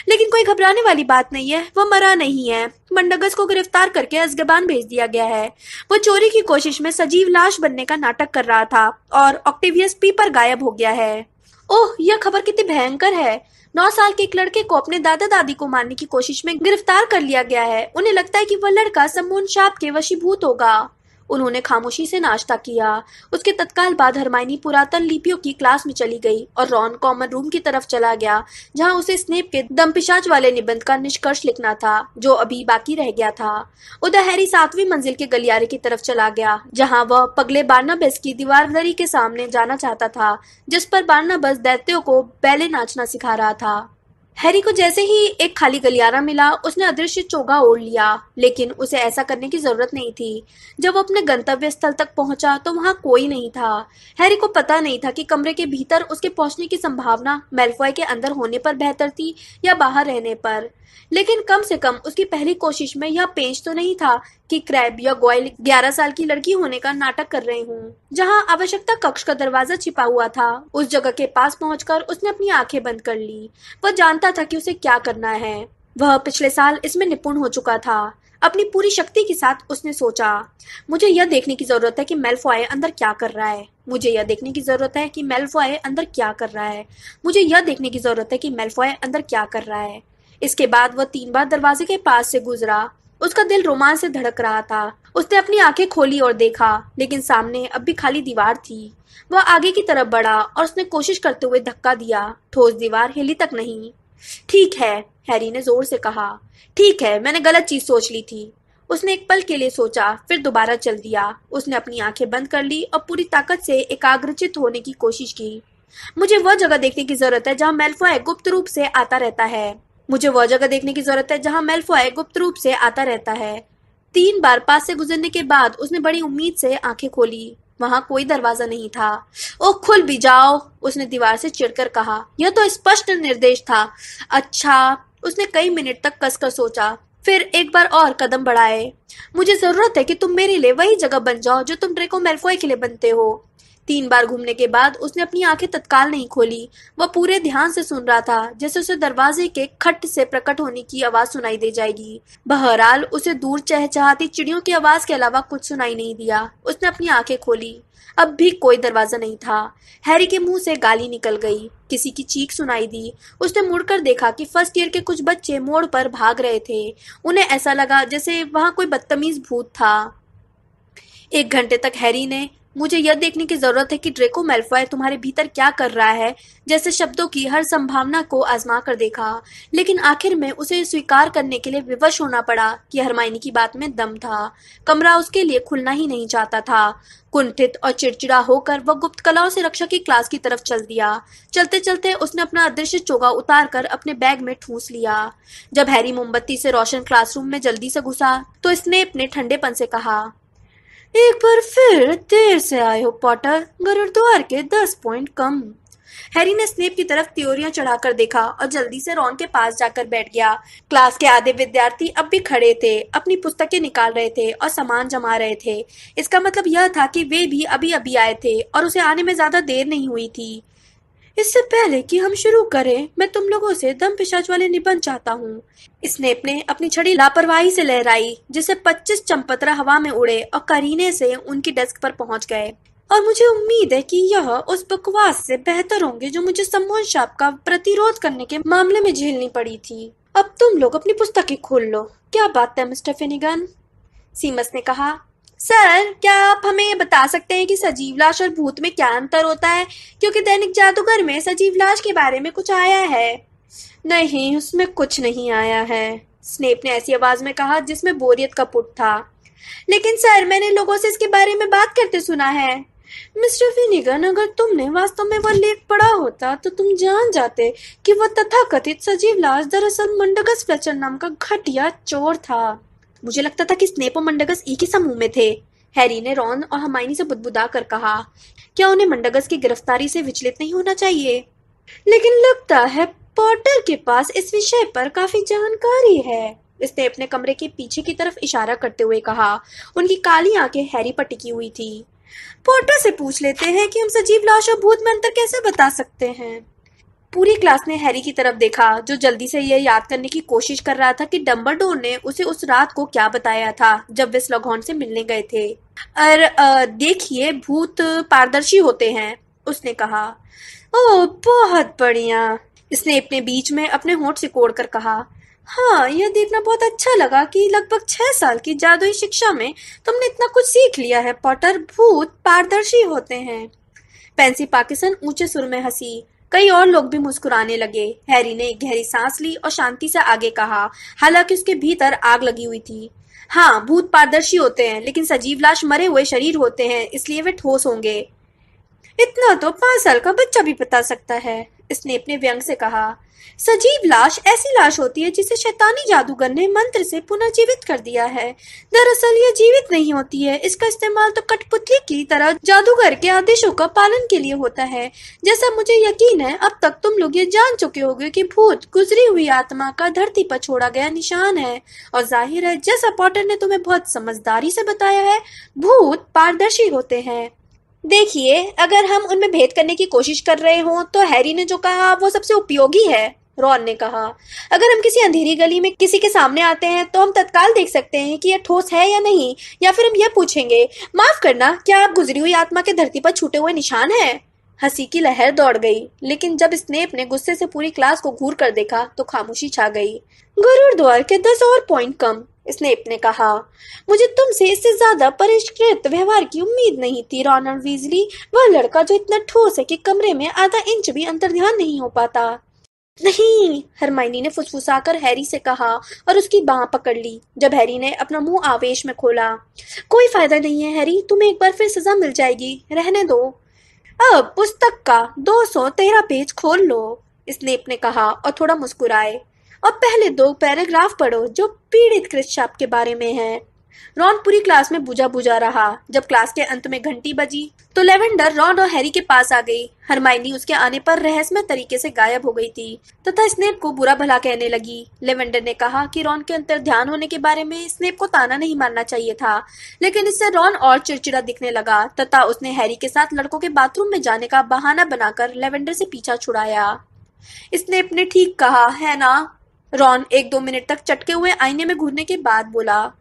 लेकिन कोई घबराने वाली बात नहीं है, वह मरा नहीं है। मंडगस को गिरफ्तार करके अज़्काबान भेज दिया गया है। वो चोरी की कोशिश में सजीव लाश बनने का नाटक कर रहा था और ऑक्टेवियस पीपर गायब हो गया है। ओह, यह खबर कितनी भयंकर है। 9 साल के एक लड़के को अपने दादा दादी को मारने की कोशिश में गिरफ्तार कर लिया गया है। उन्हें लगता है कि वह लड़का सम्मोहन शाप के वशीभूत होगा। उन्होंने खामोशी से नाश्ता किया। उसके तत्काल बाद हरमाइनी पुरातन लिपियों की क्लास में चली गई और रॉन कॉमन रूम की तरफ चला गया, जहां उसे स्नेप के दमपिशाच वाले निबंध का निष्कर्ष लिखना था, जो अभी बाकी रह गया था। उधर हैरी 7वीं मंजिल के गलियारे की तरफ चला गया, जहां वह पगले बार्नाबस की दीवारदरी के सामने जाना चाहता था, जिस पर बार्नाबस दैत्यों को बैले नाचना सिखा रहा था। हैरी को जैसे ही एक खाली गलियारा मिला, उसने अदृश्य चोगा ओढ़ लिया, लेकिन उसे ऐसा करने की जरूरत नहीं थी। जब वो अपने गंतव्य स्थल तक पहुंचा तो वहां कोई नहीं था। हैरी को पता नहीं था कि कमरे के भीतर उसके पहुंचने की संभावना मैल्फॉय के अंदर होने पर बेहतर थी या बाहर रहने पर, लेकिन कम से कम उसकी पहली कोशिश में यह पेंच तो नहीं था कि क्रैब या गोयल 11 साल की लड़की होने का नाटक कर रहे हूँ। जहाँ आवश्यकता कक्ष का दरवाजा छिपा हुआ था, उस जगह के पास पहुंचकर उसने अपनी आंखें बंद कर ली। वह जानता था कि उसे क्या करना है। वह पिछले साल इसमें निपुण हो चुका था। अपनी पूरी शक्ति के साथ उसने सोचा, मुझे यह देखने की जरूरत है कि मैल्फॉय अंदर क्या कर रहा है। मुझे यह देखने की जरूरत है कि मैल्फॉय अंदर क्या कर रहा है। मुझे यह देखने की जरूरत है कि मैल्फॉय अंदर क्या कर रहा है। इसके बाद वह 3 बार दरवाजे के पास से गुजरा। उसका दिल रोमांच से धड़क रहा था। उसने अपनी आंखें खोली और देखा, लेकिन सामने अब भी खाली दीवार थी। वह आगे की तरफ बढ़ा और उसने कोशिश करते हुए धक्का दिया। ठोस दीवार हिली तक नहीं। ठीक है, हैरी ने जोर से कहा। ठीक है, मैंने गलत चीज सोच ली थी। उसने एक पल के लिए सोचा, फिर दोबारा चल दिया। उसने अपनी आंखें बंद कर ली और पूरी ताकत से एकाग्रचित होने की कोशिश की। मुझे वह जगह देखने की जरूरत है जहाँ मैल्फॉय गुप्त रूप से आता रहता है। मुझे वह जगह देखने की जरूरत है जहां मैल्फॉय गुप्त रूप से आता रहता है। 3 बार पास से गुजरने के बाद उसने बड़ी उम्मीद से आंखें खोली। वहां कोई दरवाजा नहीं था। ओह, खुल भी जाओ, उसने दीवार से चिढ़कर कहा। यह तो स्पष्ट निर्देश था। अच्छा, उसने कई मिनट तक कसकर सोचा, फिर एक बार और कदम बढ़ाए। मुझे जरूरत है कि तुम मेरे लिए वही जगह बन जाओ जो तुम ड्रेको मैल्फॉय के लिए बनते हो। 3 बार घूमने के बाद उसने अपनी आंखें तत्काल नहीं खोली। वह पूरे ध्यान से सुन रहा था, जैसे उसे दरवाजे के खट से प्रकट होने की आवाज सुनाई दे जाएगी। बहरहाल उसे दूर चहचहाती चिड़ियों की आवाज के अलावा कुछ सुनाई नहीं दिया। उसने अपनी आंखें खोली। अब भी कोई दरवाजा नहीं था। हैरी के मुंह से गाली निकल गई। किसी की चीख सुनाई दी। उसने मुड़कर देखा कि फर्स्ट ईयर के कुछ बच्चे मोड़ पर भाग रहे थे। उन्हें ऐसा लगा जैसे वहां कोई बदतमीज भूत था। 1 घंटे तक हैरी ने मुझे यह देखने की जरूरत है कि ड्रेको मैल्फॉय तुम्हारे भीतर क्या कर रहा है। जैसे शब्दों की हर संभावना को आजमा कर देखा, लेकिन आखिर में उसे स्वीकार करने के लिए विवश होना पड़ा कि हरमाइनी की बात में दम था। कमरा उसके लिए खुलना ही नहीं चाहता था। कुंठित और चिड़चिड़ा होकर वह गुप्त कलाओं से रक्षा की क्लास की तरफ चल दिया। चलते चलते उसने अपना अदृश्य चोगा उतार कर अपने बैग में ठूंस लिया। जब हैरी मोमबत्ती से रोशन क्लासरूम में जल्दी से घुसा तो स्नेप ने ठंडेपन से कहा, एक बार फिर देर से आए हो पॉटर, गरुड़ द्वार के 10 पॉइंट कम। हैरी ने स्नेप की तरफ त्योरियां चढ़ाकर देखा और जल्दी से रॉन के पास जाकर बैठ गया। क्लास के आधे विद्यार्थी अब भी खड़े थे, अपनी पुस्तकें निकाल रहे थे और सामान जमा रहे थे। इसका मतलब यह था कि वे भी अभी अभी आए थे और उसे आने में ज्यादा देर नहीं हुई थी। इससे पहले कि हम शुरू करें, मैं तुम लोगों से दम पिशाच वाले निबंध चाहता हूँ। स्नेप ने अपनी छड़ी लापरवाही से लहराई, जिससे 25 चंपतरा हवा में उड़े और करीने से उनकी डेस्क पर पहुंच गए। और मुझे उम्मीद है कि यह उस बकवास से बेहतर होंगे जो मुझे सम्मोहन शाप का प्रतिरोध करने के मामले में झेलनी पड़ी थी। अब तुम लोग अपनी पुस्तकें खोल लो। क्या बात है मिस्टर फिनिगन? सीमस ने कहा। सर, क्या आप हमें ये बता सकते हैं कि सजीव लाश और भूत में क्या अंतर होता है? क्योंकि दैनिक जादूगर में सजीव लाश के बारे में कुछ आया है। नहीं, उसमें कुछ नहीं आया है, स्नेप ने ऐसी आवाज में कहा जिसमें बोरियत का पुट था। लेकिन सर, मैंने लोगों से इसके बारे में बात करते सुना है। मिस्टर फिनिगन, अगर तुमने वास्तव में वह लेख पढ़ा होता तो तुम जान जाते कि वह तथाकथित सजीव लाश दरअसल मंडगस फ्लेचर नाम का घटिया चोर था। मुझे लगता था कि स्नेप और मंडगस एक ही समूह में थे, हैरी ने रॉन और हरमाइनी से बुदबुदा कर कहा। क्या उन्हें मंडगस की गिरफ्तारी से विचलित नहीं होना चाहिए? लेकिन लगता है पॉटर के पास इस विषय पर काफी जानकारी है, स्नेप ने कमरे के पीछे की तरफ इशारा करते हुए कहा। उनकी काली आंखें हैरी पर टिकी हुई थी। पॉटर से पूछ लेते हैं कि हम सजीव लाश और भूत में अंतर कैसे बता सकते हैं। पूरी क्लास ने हैरी की तरफ देखा, जो जल्दी से यह याद करने की कोशिश कर रहा था कि डंबलडोर ने उसे उस रात को क्या बताया था जब वे स्लॉगहॉर्न से मिलने गए थे। देखिए, भूत पारदर्शी होते हैं, उसने कहा। ओह, बहुत बढ़िया, स्नेप ने बीच में अपने होंठ सिकोड़कर कहा। हाँ, यह देखना बहुत अच्छा लगा कि लगभग 6 साल की जादुई शिक्षा में तुमने इतना कुछ सीख लिया है पॉटर। भूत पारदर्शी होते हैं। पेंसी पार्किंसन ऊंचे सुर में हंसी। कई और लोग भी मुस्कुराने लगे। हैरी ने एक गहरी सांस ली और शांति से आगे कहा, हालांकि उसके भीतर आग लगी हुई थी। हाँ, भूत पारदर्शी होते हैं, लेकिन सजीव लाश मरे हुए शरीर होते हैं, इसलिए वे ठोस होंगे। इतना तो 5 साल का बच्चा भी बता सकता है, स्नेप ने व्यंग से कहा। सजीव लाश ऐसी लाश होती है जिसे शैतानी जादूगर ने मंत्र से पुनर्जीवित कर दिया है। दरअसल यह जीवित नहीं होती है, इसका इस्तेमाल तो कठपुतली की तरह जादूगर के आदेशों का पालन के लिए होता है। जैसा मुझे यकीन है, अब तक तुम लोग ये जान चुके होंगे कि भूत गुजरी हुई आत्मा का धरती पर छोड़ा गया निशान है। और जाहिर है, जैसा पॉटर ने तुम्हें बहुत समझदारी से बताया है, भूत पारदर्शी होते हैं। देखिए, अगर हम उनमें भेद करने की कोशिश कर रहे हों तो हैरी ने जो कहा वो सबसे उपयोगी है, रॉन ने कहा। अगर हम किसी अंधेरी गली में किसी के सामने आते हैं तो हम तत्काल देख सकते हैं कि यह ठोस है या नहीं, या फिर हम यह पूछेंगे, माफ करना, क्या आप गुजरी हुई आत्मा के धरती पर छूटे हुए निशान है? हंसी की लहर दौड़ गई, लेकिन जब स्नेप ने गुस्से से पूरी क्लास को घूर कर देखा तो खामोशी छा गई। गरुड़ द्वार के 10 और पॉइंट कम, स्नेप ने कहा। मुझे तुमसे इससे ज्यादा परिष्कृत व्यवहार की उम्मीद नहीं थी, रोनाल्ड वीजली। वह लड़का जो इतना ठोस है कि कमरे में आधा इंच भी अंतर्ध्यान नहीं हो पाता। नहीं, हरमाइनी ने फुसफुसाकर हैरी से कहा और उसकी बांह पकड़ ली। जब हैरी ने अपना मुंह आवेश में खोला, कोई फायदा नहीं है हैरी, तुम्हें एक बार फिर सजा मिल जाएगी, रहने दो। अब पुस्तक का 213 पेज खोल लो, स्नेप ने कहा और थोड़ा मुस्कुराए। और पहले 2 पैराग्राफ पढ़ो जो पीड़ित क्रिस्चाप के बारे में है। रॉन पूरी क्लास में बुझा बुझा रहा। जब क्लास के अंत में घंटी बजी तो लेवेंडर रॉन और हैरी के पास आ गई। हरमाइनी उसके आने पर रहस्यमय तरीके से गायब हो गई थी तथा स्नेप को बुरा भला कहने लगी। लेवेंडर ने कहा कि रॉन के अंतर ध्यान होने के बारे में स्नेप को ताना नहीं मारना चाहिए था, लेकिन इससे रॉन और चिड़चिड़ा दिखने लगा तथा उसने हैरी के साथ लड़कों के बाथरूम में जाने का बहाना बनाकर लेवेंडर से पीछा छुड़ाया। स्नेप ने ठीक कहा है ना? रॉन 1-2 मिनट तक चटके हुए आईने में घूरने के बाद बोला,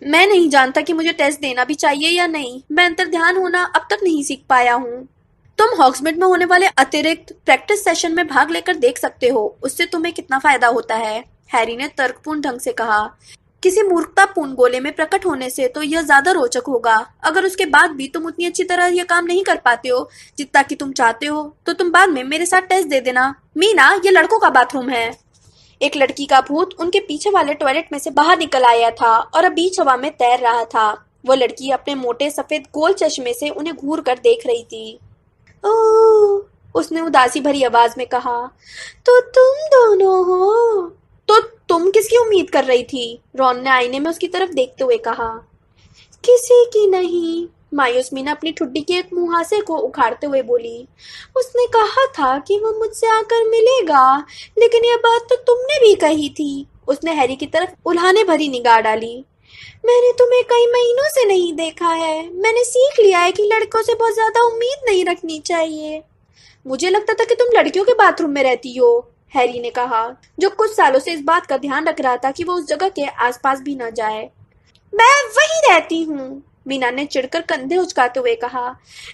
मैं नहीं जानता कि मुझे टेस्ट देना भी चाहिए या नहीं। मैं अंतर्ध्यान होना अब तक नहीं सीख पाया हूँ। तुम हॉग्समीड में होने वाले अतिरिक्त प्रैक्टिस सेशन में भाग लेकर देख सकते हो, उससे तुम्हें कितना फायदा होता है, हैरी ने तर्कपूर्ण ढंग से कहा। किसी मूर्खतापूर्ण गोले में प्रकट होने से तो यह ज्यादा रोचक होगा। अगर उसके बाद भी तुम उतनी अच्छी तरह यह काम नहीं कर पाते हो जितना कि तुम चाहते हो, तो तुम बाद में मेरे साथ टेस्ट दे देना। मीना, ये लड़कों का बाथरूम है। एक लड़की का भूत उनके पीछे वाले टॉयलेट में से बाहर निकल आया था और अब बीच हवा में तैर रहा था। वो लड़की अपने मोटे सफेद गोल चश्मे से उन्हें घूर कर देख रही थी। ओह, उसने उदासी भरी आवाज में कहा, तो तुम दोनों हो? तो तुम किसकी उम्मीद कर रही थी? रॉन ने आईने में उसकी तरफ देखते हुए कहा। किसी की नहीं, मायूस मीना अपनी ठुड्डी के एक मुहासे को उखाड़ते हुए बोली। उसने कहा था कि वो मुझसे आकर मिलेगा, लेकिन यह बात तो तुमने भी कही थी। उसने हैरी की तरफ उल्हाने भरी निगाह डाली। मैंने तुम्हें कई महीनों से नहीं देखा है। मैंने सीख लिया है कि लड़कों से बहुत ज्यादा उम्मीद नहीं रखनी चाहिए। मुझे लगता था कि तुम लड़कियों के बाथरूम में रहती हो, हैरी ने कहा, जो कुछ सालों से इस बात का ध्यान रख रहा था कि वो उस जगह के आसपास भी न जाए। मैं वहीं रहती हूँ, मीना ने चिढ़कर कंधे उचकाते हुए कहा,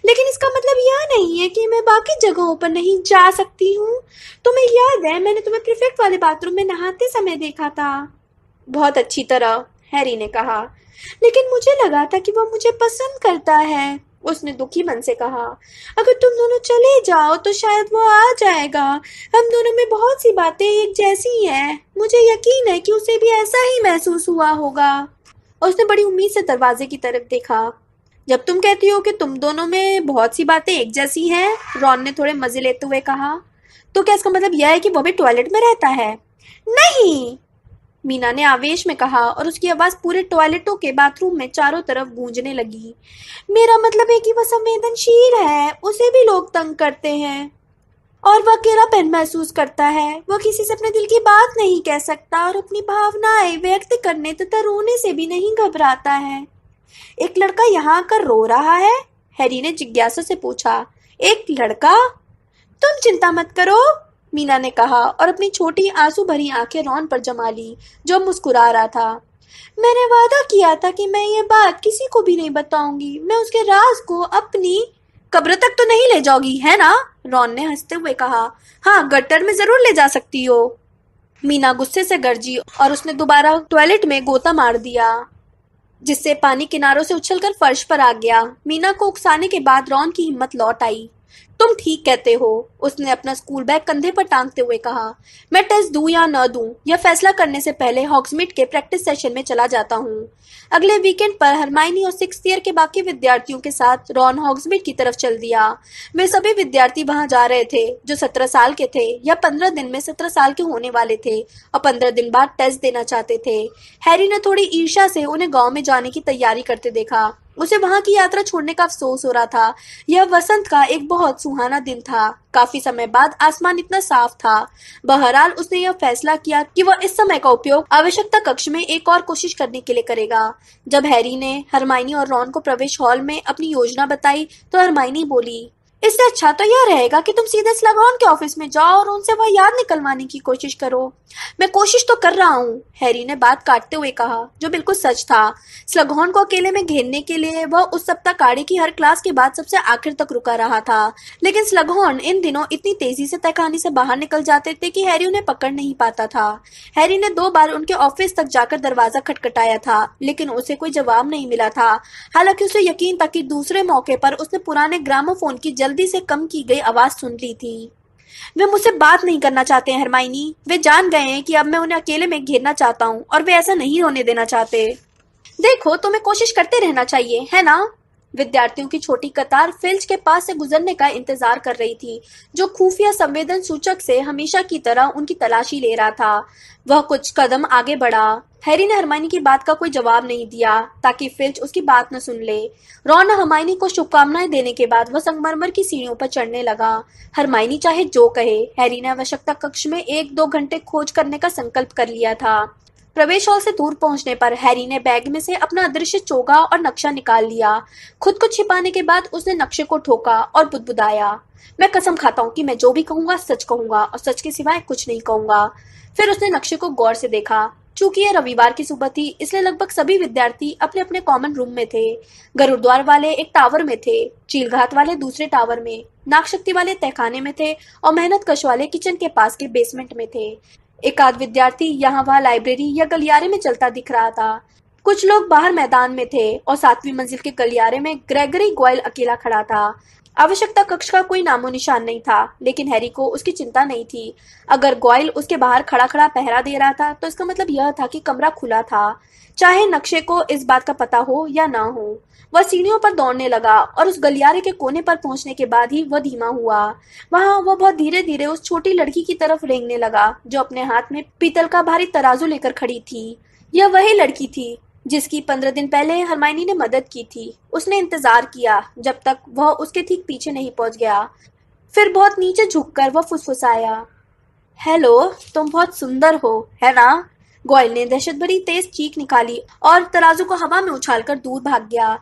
लेकिन इसका मतलब यह नहीं है कि मैं बाकी जगहों पर नहीं जा सकती हूँ। तुम्हें याद है, मैंने तुम्हें प्रीफेक्ट वाले बाथरूम में नहाते समय देखा था। बहुत अच्छी तरह, हैरी ने कहा, लेकिन मुझे लगा था कि वह मुझे पसंद करता है। उसने दुखी मन से कहा, अगर तुम दोनों चले जाओ तो शायद वो आ जाएगा। हम दोनों में बहुत सी बातें एक जैसी हैं। मुझे यकीन है कि उसे भी ऐसा ही महसूस हुआ होगा। उसने बड़ी उम्मीद से दरवाजे की तरफ देखा। जब तुम कहती हो कि तुम दोनों में बहुत सी बातें एक जैसी हैं, रॉन ने थोड़े मजे लेते हुए कहा, तो क्या इसका मतलब यह है कि वो भी टॉयलेट में रहता है? नहीं, मीना ने आवेश में कहा और उसकी आवाज पूरे टॉयलेटों के बाथरूम में चारों तरफ गूंजने लगी। मेरा मतलब है कि वह संवेदनशील है। उसे भी लोग तंग करते हैं और वह अकेलापन महसूस करता है। वह किसी से अपने दिल की बात नहीं कह सकता और अपनी भावनाएं व्यक्त करने तथा रोने से भी नहीं घबराता है। एक लड़का यहाँ आकर रो रहा है? हैरी ने जिज्ञासा से पूछा। एक लड़का? तुम चिंता मत करो, मीना ने कहा और अपनी छोटी आंसू भरी आंखें रॉन पर जमा ली, जो मुस्कुरा रहा था। मैंने वादा किया था कि मैं ये बात किसी को भी नहीं बताऊंगी। मैं उसके राज को अपनी कब्र तक तो नहीं ले जाओगी, है ना? रॉन ने हंसते हुए कहा। हाँ, गटर में जरूर ले जा सकती हो। मीना गुस्से से गरजी और उसने दोबारा टॉयलेट में गोता मार दिया, जिससे पानी किनारों से उछलकर फर्श पर आ गया। मीना को उकसाने के बाद रॉन की हिम्मत लौट आई। तुम ठीक कहते हो, उसने अपना स्कूल बैग कंधे पर टांगते हुए कहा। मैं टेस्ट दूं या न दूं, यह फैसला करने से पहले हॉग्समीड के प्रैक्टिस सेशन में चला जाता हूँ। अगले वीकेंड पर हरमाइनी और 6th ईयर के बाकी विद्यार्थियों के साथ रॉन हॉग्समीड की तरफ चल दिया। वे सभी विद्यार्थी वहां जा रहे थे जो 17 साल के थे या 15 दिन में 17 साल के होने वाले थे और 15 दिन बाद टेस्ट देना चाहते थे। हैरी ने थोड़ी ईर्ष्या से उन्हें गांव में जाने की तैयारी करते देखा। उसे वहां की यात्रा छोड़ने का अफसोस हो रहा था। यह वसंत का एक बहुत सुहाना दिन था। काफी समय बाद आसमान इतना साफ था। बहरहाल उसने यह फैसला किया कि वह इस समय का उपयोग आवश्यकता कक्ष में एक और कोशिश करने के लिए करेगा। जब हैरी ने हरमाइनी और रॉन को प्रवेश हॉल में अपनी योजना बताई तो हरमाइनी बोली, इससे अच्छा तो यह रहेगा कि तुम सीधे स्लगहॉर्न के ऑफिस में जाओ और उनसे वह याद निकलवाने की कोशिश करो। मैं कोशिश तो कर रहा हूँ, हैरी ने बात काटते हुए कहा, जो बिल्कुल सच था। स्लगहॉर्न को अकेले में घेरने के लिए वह उस सप्ताह काड़ी की हर क्लास के बाद सबसे आखिर तक रुका रहा था, लेकिन स्लगहॉर्न इन दिनों इतनी तेजी से तहखाने से बाहर निकल जाते थे कि हैरी उन्हें पकड़ नहीं पाता था। हैरी ने 2 बार उनके ऑफिस तक जाकर दरवाजा खटखटाया था, लेकिन उसे कोई जवाब नहीं मिला था। हालांकि उसे यकीन था कि दूसरे मौके पर उसने पुराने ग्रामोफोन की जल्दी से कम की गई आवाज सुन ली थी। वे मुझसे बात नहीं करना चाहते हैं हरमाइनी। वे जान गए हैं कि अब मैं उन्हें अकेले में घेरना चाहता हूँ और वे ऐसा नहीं होने देना चाहते। देखो, तुम्हें कोशिश करते रहना चाहिए, है ना? विद्यार्थियों की छोटी कतार फिल्च के पास से गुजरने का इंतजार कर रही थी, जो खुफिया संवेदन सूचक से हमेशा की तरह उनकी तलाशी ले रहा था। वह कुछ कदम आगे बढ़ा। हैरी ने हरमाइनी की बात का कोई जवाब नहीं दिया ताकि फिल्च उसकी बात न सुन ले। रॉन और हरमाइनी को शुभकामनाएं देने के बाद वह संगमरमर की सीढ़ियों पर चढ़ने लगा। हरमाइनी चाहे जो कहे, हैरी ने आवश्यकता कक्ष में 1-2 घंटे खोज करने का संकल्प कर लिया था। प्रवेश हॉल से दूर पहुंचने पर हैरी ने बैग में से अपना अदृश्य चोगा और नक्शा निकाल लिया। खुद को छिपाने के बाद उसने नक्शे को ठोका और बुदबुदाया, मैं कसम खाता हूँ कि मैं जो भी कहूंगा सच कहूंगा और सच के सिवाय कुछ नहीं कहूंगा। फिर उसने नक्शे को गौर से देखा। चूंकि यह रविवार की सुबह थी, इसलिए लगभग सभी विद्यार्थी अपने अपने कॉमन रूम में थे। गरुद्वार वाले एक टावर में थे, चीलघाट वाले दूसरे टावर में, नागशक्ति वाले तहखाने में थे और मेहनत कश वाले किचन के पास के बेसमेंट में थे। एक आध विद्यार्थी यहाँ वहाँ लाइब्रेरी या गलियारे में चलता दिख रहा था। कुछ लोग बाहर मैदान में थे और 7वीं मंजिल के गलियारे में ग्रेगरी गोयल अकेला खड़ा था। आवश्यकता कक्ष का कोई नामो निशान नहीं था, लेकिन हैरी को उसकी चिंता नहीं थी। अगर गोयल उसके बाहर खड़ा खड़ा पहरा दे रहा था तो इसका मतलब यह था कि कमरा खुला था, चाहे नक्शे को इस बात का पता हो या ना हो। वह सीढ़ियों पर दौड़ने लगा और उस गलियारे के कोने पर पहुंचने के बाद ही वह धीमा हुआ। वहां वह बहुत धीरे धीरे उस छोटी लड़की की तरफ रेंगने लगा जो अपने हाथ में पीतल का भारी तराजू लेकर खड़ी थी। यह वही लड़की थी जिसकी 15 दिन पहले हरमाइनी ने मदद की थी। उसने इंतजार किया जब तक वह उसके ठीक पीछे नहीं पहुंच गया। फिर बहुत नीचे झुककर वह फुसफुसाया, हेलो, तुम बहुत सुंदर हो, है ना? गोयल ने दहशत भरी तेज चीख निकाली और तराजू को हवा में उछालकर दूर भाग गया।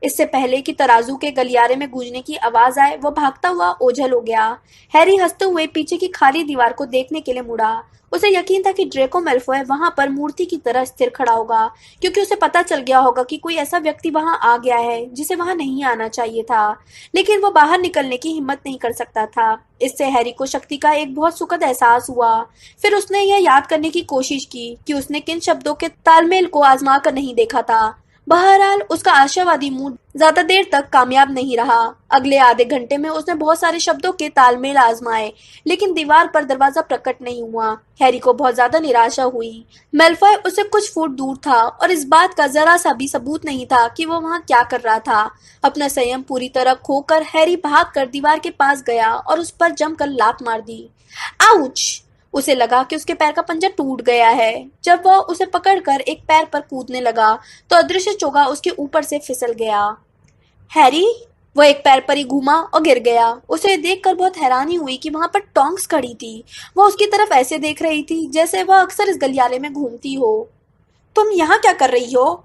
इससे पहले कि तराजू के गलियारे में गूंजने की आवाज आए, वो भागता हुआ ओझल हो गया। हैरी हंसते हुए पीछे की खाली दीवार को देखने के लिए मुड़ा। उसे यकीन था कि ड्रेको मैल्फॉय वहां पर मूर्ति की तरह स्थिर खड़ा होगा, क्योंकि उसे पता चल गया होगा कि कोई ऐसा व्यक्ति वहां आ गया है जिसे वहां नहीं आना चाहिए था। लेकिन वो बाहर निकलने की हिम्मत नहीं कर सकता था। इससे हैरी को शक्ति का एक बहुत सुखद एहसास हुआ। फिर उसने यह याद करने की कोशिश की कि उसने किन शब्दों के तालमेल को आजमा कर नहीं देखा था। बहरहाल उसका आशावादी मूड ज्यादा देर तक कामयाब नहीं रहा। अगले आधे घंटे में उसने बहुत सारे शब्दों के तालमेल आजमाए, लेकिन दीवार पर दरवाजा प्रकट नहीं हुआ। हैरी को बहुत ज्यादा निराशा हुई। मेल्फॉय उससे कुछ फुट दूर था और इस बात का जरा सा भी सबूत नहीं था कि वो वहां क्या कर रहा था। अपना संयम पूरी तरह खोकर हैरी भागकर दीवार के पास गया और उस पर जमकर लात मार दी। आउच! उसे लगा कि उसके पैर का पंजा टूट गया है। जब वह उसे पकड़कर एक पैर पर कूदने लगा तो अदृश्य चोगा उसके ऊपर से फिसल गया। हैरी! वह एक पैर पर ही घूमा और गिर गया। उसे देखकर बहुत हैरानी हुई कि वहां पर टोंक्स खड़ी थी। वह उसकी तरफ ऐसे देख रही थी जैसे वह अक्सर इस गलियारे में घूमती हो। तुम यहाँ क्या कर रही हो?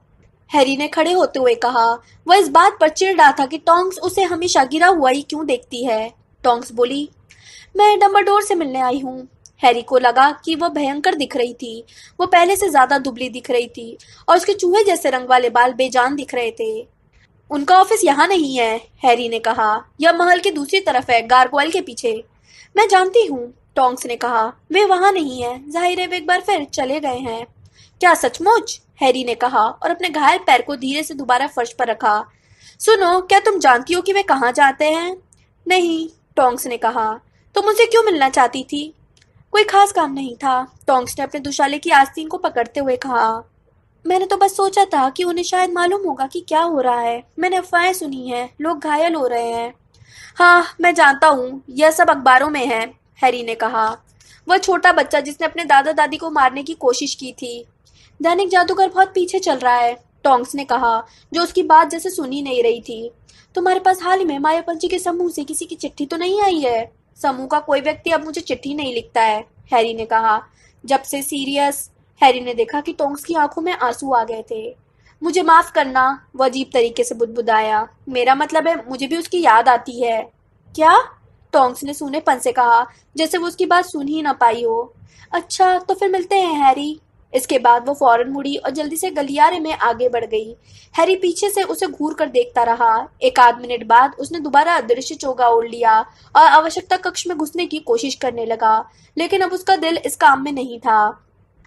हैरी ने खड़े होते हुए कहा। वह इस बात पर चिढ़ रहा था कि टोंक्स उसे हमेशा गिरा हुआ ही क्यों देखती है। टोंक्स बोली, मैं डम्बलडोर से मिलने आई हूँ। हैरी को लगा कि वह भयंकर दिख रही थी। वो पहले से ज्यादा दुबली दिख रही थी और उसके चूहे जैसे रंग वाले बाल बेजान दिख रहे थे। उनका ऑफिस यहाँ नहीं है, हैरी ने कहा। यह महल की दूसरी तरफ है, गारगोयल के पीछे। मैं जानती हूँ, टोंक्स ने कहा। वे वहां नहीं है। जाहिर है वे एक बार फिर चले गए हैं। क्या सचमुच? हैरी ने कहा और अपने घायल पैर को धीरे से दोबारा फर्श पर रखा। सुनो, क्या तुम जानती हो कि वे कहाँ जाते हैं? नहीं, टोंक्स ने कहा। तुम मुझसे क्यों मिलना चाहती थी? कोई खास काम नहीं था, टोंक्स ने अपने दुशाले की आस्तीन को पकड़ते हुए कहा। मैंने तो बस सोचा था कि उन्हें शायद मालूम होगा कि क्या हो रहा है। मैंने अफवाहें सुनी हैं, लोग घायल हो रहे हैं। हाँ, मैं जानता हूँ, यह सब अखबारों में है, हैरी ने कहा। वह छोटा बच्चा जिसने अपने दादा दादी को मारने की कोशिश की थी। दैनिक जादूगर बहुत पीछे चल रहा है, टोंक्स ने कहा, जो उसकी बात जैसे सुनी नहीं रही थी। तुम्हारे पास हाल ही में मायापंची के समूह से किसी की चिट्ठी तो नहीं आई है? समूह का कोई व्यक्ति अब मुझे चिट्ठी नहीं लिखता है, हैरी ने कहा। जब से सीरियस। हैरी ने देखा कि टोंक्स की आंखों में आंसू आ गए थे। मुझे माफ करना, वह अजीब तरीके से बुदबुदाया। मेरा मतलब है, मुझे भी उसकी याद आती है। क्या? टोंक्स ने सूनेपन से कहा, जैसे वो उसकी बात सुन ही ना पाई हो। अच्छा, तो फिर मिलते हैं, हैरी। इसके बाद वो फौरन मुड़ी और जल्दी से गलियारे में आगे बढ़ गई। हैरी पीछे से उसे घूर कर देखता रहा। एक आध मिनट बाद उसने दोबारा अदृश्य चोगा ओढ़ लिया और आवश्यकता कक्ष में घुसने की कोशिश करने लगा, लेकिन अब उसका दिल इस काम में नहीं था।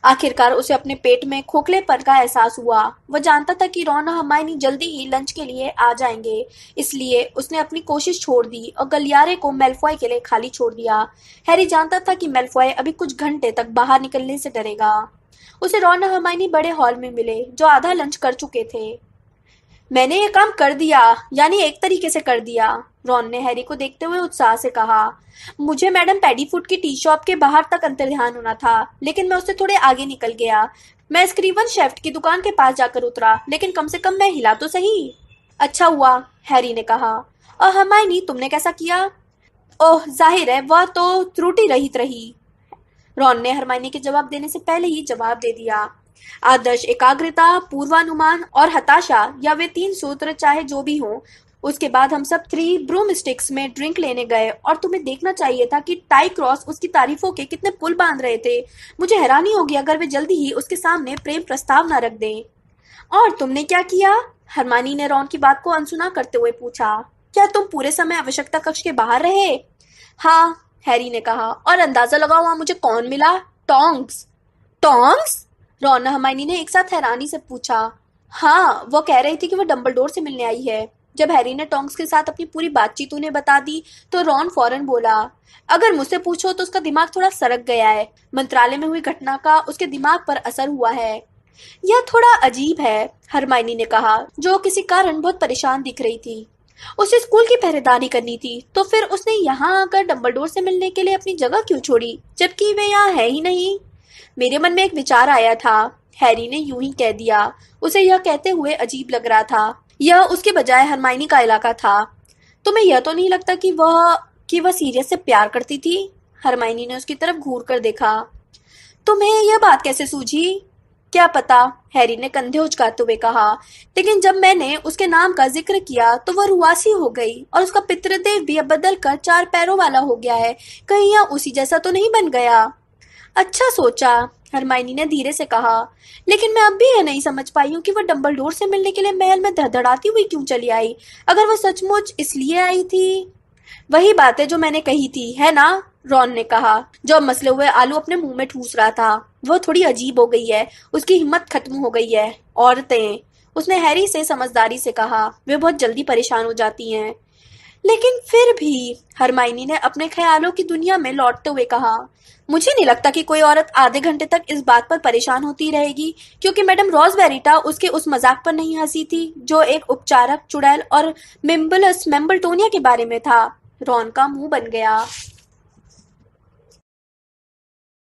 आखिरकार उसे अपने पेट में खोखलेपन का एहसास हुआ। वह जानता था कि रॉन और हरमाइनी जल्दी ही लंच के लिए आ जाएंगे, इसलिए उसने अपनी कोशिश छोड़ दी और गलियारे को मेल्फॉय के लिए खाली छोड़ दिया। हैरी जानता था कि मेल्फॉय अभी कुछ घंटे तक बाहर निकलने से डरेगा। उसे रॉन और हरमाइनी बड़े हॉल में मिले, जो आधा लंच कर चुके थे। मैंने ये काम कर दिया, यानी एक तरीके से कर दिया, रॉन ने हैरी को देखते हुए उत्साह से कहा। मुझे मैडम पैडीफुट की टी शॉप के बाहर तक अंतर्ध्यान होना था, लेकिन मैं उससे थोड़े आगे निकल गया। मैं स्क्रीवन शेफ्ट की दुकान के पास जाकर उतरा, लेकिन कम से कम मैं हिला तो सही। अच्छा हुआ, हैरी ने कहा। और हरमाइनी, तुमने कैसा किया? ओह, जाहिर है वह तो त्रुटि रहित रही, रॉन ने हरमाइनी के जवाब देने से पहले ही जवाब दे दिया। आदर्श एकाग्रता, पूर्वानुमान और हताशा, या वे 3 सूत्र चाहे जो भी हों। उसके बाद हम सब 3 ब्रूम स्टिक्स में ड्रिंक लेने गए और तुम्हें देखना चाहिए था कि टाई क्रॉस उसकी तारीफों के कितने पुल बांध रहे थे। मुझे हैरानी होगी अगर वे जल्दी ही उसके सामने प्रेम प्रस्ताव न रख दें। और तुमने क्या किया? हरमानी ने रॉन की बात को अनसुना करते हुए पूछा। क्या तुम पूरे समय आवश्यकता कक्ष के बाहर रहे? हाँ, हैरी ने कहा। और अंदाजा लगाओ वहां मुझे कौन मिला? टोंग्स। टोंग्स? रॉन और हरमाइनी ने एक साथ हैरानी से पूछा। हाँ, वो कह रही थी कि वो डंबलडोर से मिलने आई है। जब हैरी ने टोंग्स के साथ अपनी पूरी बातचीत उन्हें बता दी तो रॉन फौरन बोला, अगर मुझसे पूछो तो उसका दिमाग थोड़ा सरक गया है। मंत्रालय में हुई घटना का उसके दिमाग पर असर हुआ है। यह थोड़ा अजीब है, हरमाइनी ने कहा, जो किसी कारण बहुत परेशान दिख रही थी। उसे स्कूल की पहरेदारी करनी थी, तो फिर उसने यहाँ आकर डंबलडोर से मिलने के लिए अपनी जगह क्यों छोड़ी, जबकि वे यहाँ है ही नहीं। मेरे मन में एक विचार आया था, हैरी ने यूं ही कह दिया। उसे यह कहते हुए अजीब लग रहा था। यह उसके बजाय हरमाइनी का इलाका था। तुम्हें यह तो नहीं लगता कि वह सीरियस से प्यार करती थी? हरमाइनी ने उसकी तरफ घूर कर देखा। तुम्हें यह बात कैसे सूझी? क्या पता, हैरी ने कंधे उचकाते हुए कहा। लेकिन जब मैंने उसके नाम का जिक्र किया तो वह रुआसी हो गई और उसका पितृदेव भी अब बदल कर 4 पैरों वाला हो गया है। कहीं यह उसी जैसा तो नहीं बन गया? अच्छा सोचा, हरमाइनी ने धीरे से कहा। लेकिन मैं अब भी यह नहीं समझ पाई हूँ कि वह डंबलडोर से मिलने के लिए महल में धड़धड़ाती हुई क्यों चली आई। अगर वह सचमुच इसलिए आई थी। वही बात है जो मैंने कही थी, है ना? रॉन ने कहा, जो अब मसले हुए आलू अपने मुंह में ठूस रहा था। वह थोड़ी अजीब हो गई है, उसकी हिम्मत खत्म हो गई है। औरतें, उसने हैरी से समझदारी से कहा, वे बहुत जल्दी परेशान हो जाती हैं। लेकिन फिर भी, हरमाइनी ने अपने ख्यालों की दुनिया में लौटते हुए कहा, मुझे नहीं लगता कि कोई औरत आधे घंटे तक इस बात पर परेशान होती रहेगी क्योंकि मैडम रोजबेरिटा उसके उस मजाक पर नहीं हंसी थी जो एक उपचारक, चुड़ैल और मेम्बलटोनिया के बारे में था। रॉन का मुंह बन गया।